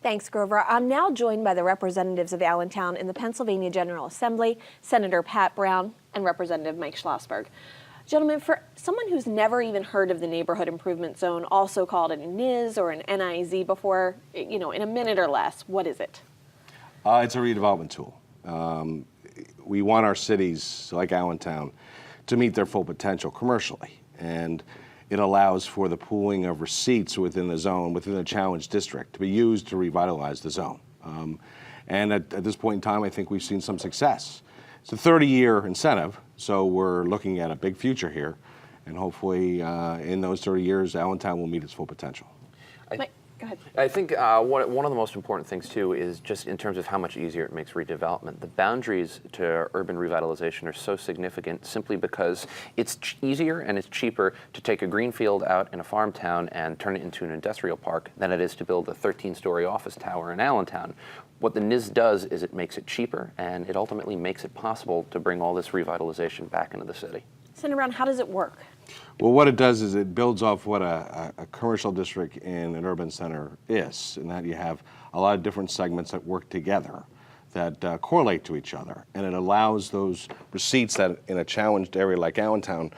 Thanks, Grover. I'm now joined by the representatives of Allentown in the Pennsylvania General Assembly, Senator Pat Brown and Representative Mike Schlossberg. Gentlemen, for someone who's never even heard of the Neighborhood Improvement Zone, also called a NIZ or an NIZ before, in a minute or less, what is it? It's a redevelopment tool. We want our cities, like Allentown, to meet their full potential commercially. And it allows for the pooling of receipts within the zone, within the challenge district, to be used to revitalize the zone. And at this point in time, I think we've seen some success. It's a 30-year incentive, so we're looking at a big future here. And hopefully, in those 30 years, Allentown will meet its full potential. Mike, go ahead. I think one of the most important things, too, is just in terms of how much easier it makes redevelopment. The boundaries to urban revitalization are so significant simply because it's easier and it's cheaper to take a green field out in a farm town and turn it into an industrial park than it is to build a 13-story office tower in Allentown. What the NIZ does is it makes it cheaper, and it ultimately makes it possible to bring all this revitalization back into the city. Senator Brown, how does it work? Well, what it does is it builds off what a commercial district in an urban center is, in that you have a lot of different segments that work together, that correlate to each other, and it allows those receipts that in a challenged area like Allentown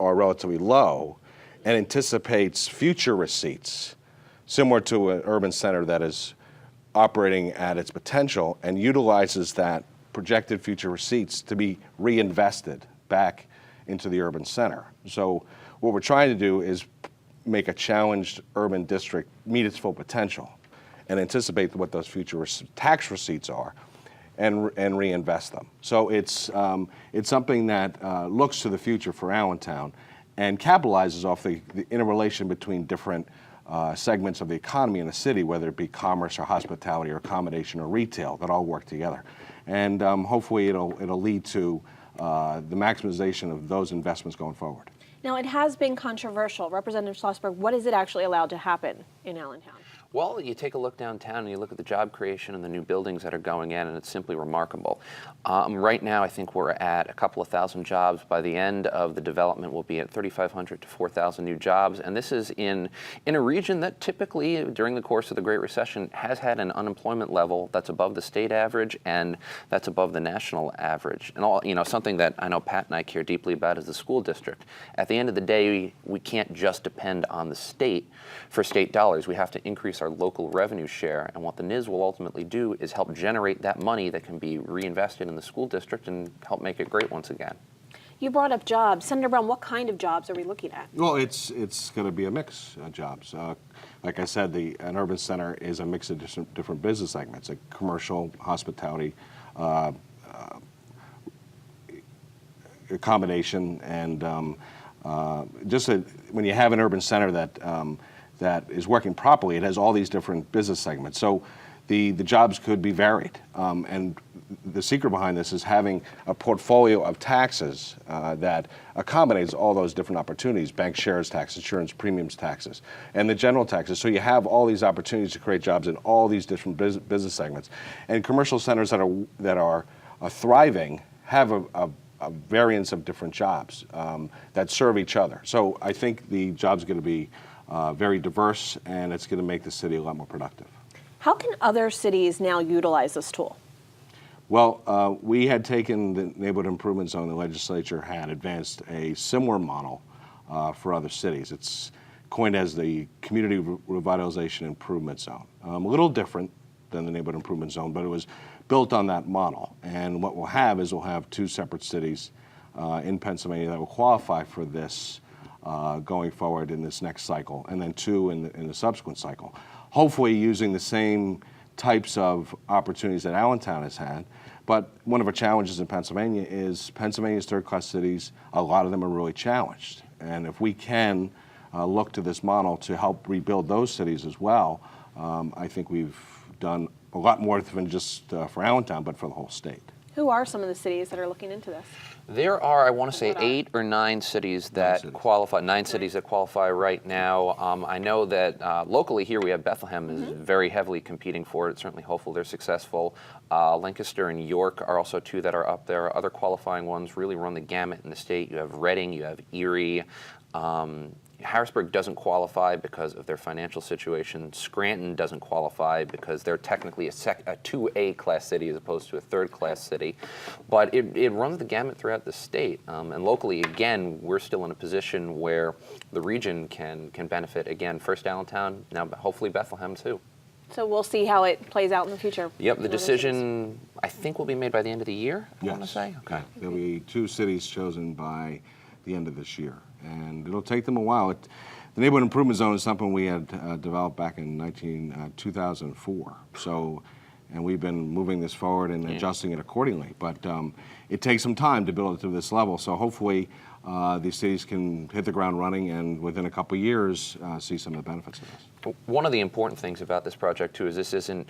are relatively low, and anticipates future receipts, similar to an urban center that is operating at its potential and utilizes that projected future receipts to be reinvested back into the urban center. So what we're trying to do is make a challenged urban district meet its full potential and anticipate what those future tax receipts are and reinvest them. So it's something that looks to the future for Allentown and capitalizes off the interrelation between different segments of the economy in the city, whether it be commerce or hospitality or accommodation or retail, that all work together. And hopefully it'll lead to the maximization of those investments going forward. Now, it has been controversial. Representative Schlossberg, what is it actually allowed to happen in Allentown? Well, you take a look downtown and you look at the job creation and the new buildings that are going in, and it's simply remarkable. Right now, I think we're at a couple of thousand jobs. By the end of the development, we'll be at 3,500 to 4,000 new jobs, and this is in a region that typically, during the course of the Great Recession, has had an unemployment level that's above the state average and that's above the national average. And something that I know Pat and I care deeply about is the school district. At the end of the day, we can't just depend on the state for state dollars. We have to increase our local revenue share, and what the NIZ will ultimately do is help generate that money that can be reinvested in the school district and help make it great once again. You brought up jobs. Senator Brown, what kind of jobs are we looking at? Well, it's going to be a mix of jobs. Like I said, an urban center is a mix of different business segments, like commercial, hospitality, accommodation, and when you have an urban center that is working properly, it has all these different business segments. So the jobs could be varied. And the secret behind this is having a portfolio of taxes that accommodates all those different opportunities: bank shares tax, insurance premiums taxes, and the general taxes. So you have all these opportunities to create jobs in all these different business segments. And commercial centers that are thriving have a variance of different jobs that serve each other. So I think the jobs are going to be very diverse, and it's going to make the city a lot more productive. How can other cities now utilize this tool? Well, we had taken the Neighborhood Improvement Zone. The legislature had advanced a similar model for other cities. It's coined as the Community Revitalization Improvement Zone. A little different than the Neighborhood Improvement Zone, but it was built on that model. And what we'll have is we'll have two separate cities in Pennsylvania that will qualify for this going forward in this next cycle, and then two in the subsequent cycle. Hopefully using the same types of opportunities that Allentown has had. But one of our challenges in Pennsylvania is Pennsylvania's third-class cities, a lot of them are really challenged. And if we can look to this model to help rebuild those cities as well, I think we've done a lot more than just for Allentown, but for the whole state. Who are some of the cities that are looking into this? There are, I want to say, 8 or 9 cities that qualify. 9 cities that qualify right now. I know that locally here we have Bethlehem is very heavily competing for it. Certainly hopeful they're successful. Lancaster and York are also 2 that are up there. Other qualifying ones really run the gamut in the state. You have Reading, you have Erie. Harrisburg doesn't qualify because of their financial situation. Scranton doesn't qualify because they're technically a 2A class city as opposed to a 3rd class city. But it runs the gamut throughout the state. And locally, again, we're still in a position where the region can benefit. Again, first Allentown, now hopefully Bethlehem too. So we'll see how it plays out in the future. Yep, the decision I think will be made by the end of the year, I want to say. Okay. Yeah, there'll be 2 cities chosen by the end of this year. And it'll take them a while. The neighborhood improvement zone is something we had developed back in 2004. So, and we've been moving this forward and adjusting it accordingly. But it takes some time to build it to this level. So hopefully these cities can hit the ground running and within a couple of years see some of the benefits of this. One of the important things about this project too is this isn't,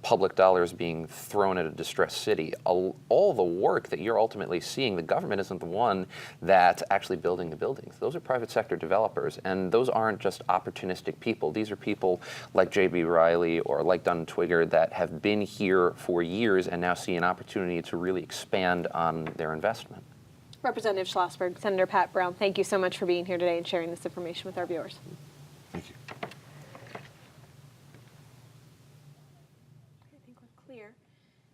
public dollars being thrown at a distressed city. All the work that you're ultimately seeing, the government isn't the one that's actually building the buildings. Those are private sector developers, and those aren't just opportunistic people. These are people like J.B. Riley or like Dunn Twigger that have been here for years and now see an opportunity to really expand on their investment. Representative Schlossberg, Senator Pat Brown, thank you so much for being here today and sharing this information with our viewers. Thank you. I think we're clear.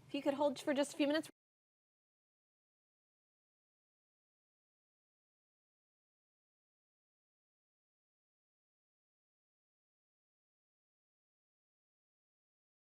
If you could hold for just a few minutes.